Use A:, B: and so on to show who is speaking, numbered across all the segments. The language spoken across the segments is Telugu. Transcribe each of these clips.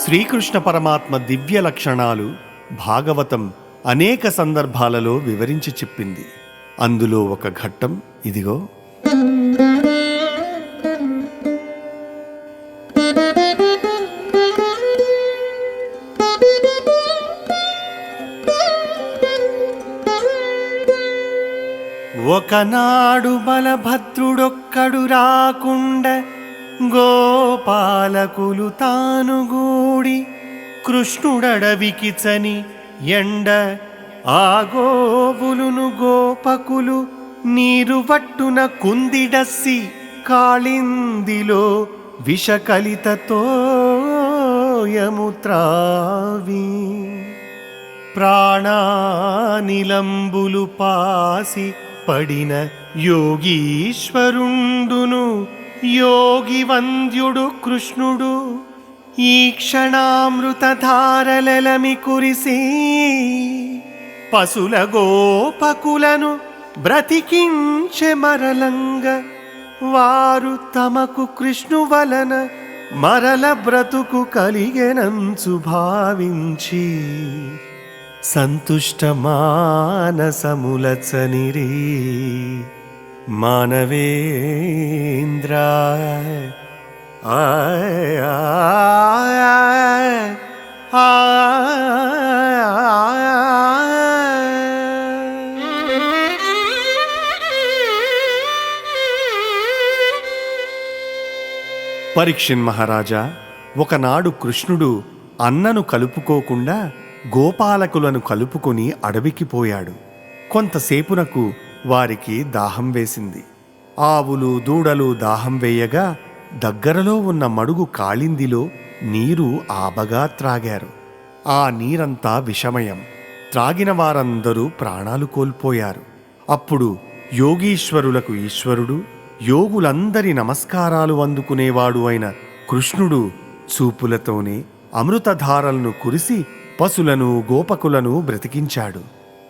A: శ్రీకృష్ణ పరమాత్మ దివ్య లక్షణాలు భాగవతం అనేక సందర్భాలలో వివరించి చెప్పింది. అందులో ఒక ఘట్టం ఇదిగో. ఒకనాడు బలభద్రుడొక్కడు రాకుండ గోపాలకులు తానుగూడి కృష్ణుడడవికి చని ఎండ ఆ గోవులును గోపకులు నీరు వట్టున కుందిడస్సి కాళిందిలో విషకలితతోయము త్రావి ప్రాణానిలంబులు పాసి పడిన యోగీశ్వరుండును యోగి వంద్యుడు కృష్ణుడు ఈ క్షణామృతధారలమి కురిసి పశుల గోపకులను బ్రతికించె మరలంగ వారు తమకు కృష్ణు వలన మరల బ్రతుకు కలిగెనంచు భావించి సంతుష్ట మానసములచనిరి మానవేంద్ర. పరీక్షిన్ మహారాజా, ఒకనాడు కృష్ణుడు అన్నను కలుపుకోకుండా గోపాలకులను కలుపుకొని అడవికి పోయాడు. కొంతసేపునకు వారికి దాహం వేసింది. ఆవులు దూడలు దాహం వేయగా దగ్గరలో ఉన్న మడుగు కాళిందిలో నీరు ఆబగా త్రాగారు. ఆ నీరంతా విషమయం. త్రాగిన వారందరూ ప్రాణాలు కోల్పోయారు. అప్పుడు యోగీశ్వరులకు ఈశ్వరుడు, యోగులందరి నమస్కారాలు అందుకునేవాడు అయిన కృష్ణుడు చూపులతోనే అమృతధారలను కురిసి పశులను గోపకులను బ్రతికించాడు.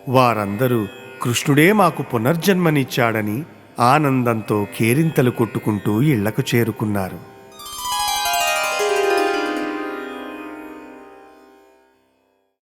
A: వారందరూ కృష్ణుడే మాకు పునర్జన్మనిచ్చాడని ఆనందంతో కేరింతలు కొట్టుకుంటూ ఇళ్లకు చేరుకున్నారు.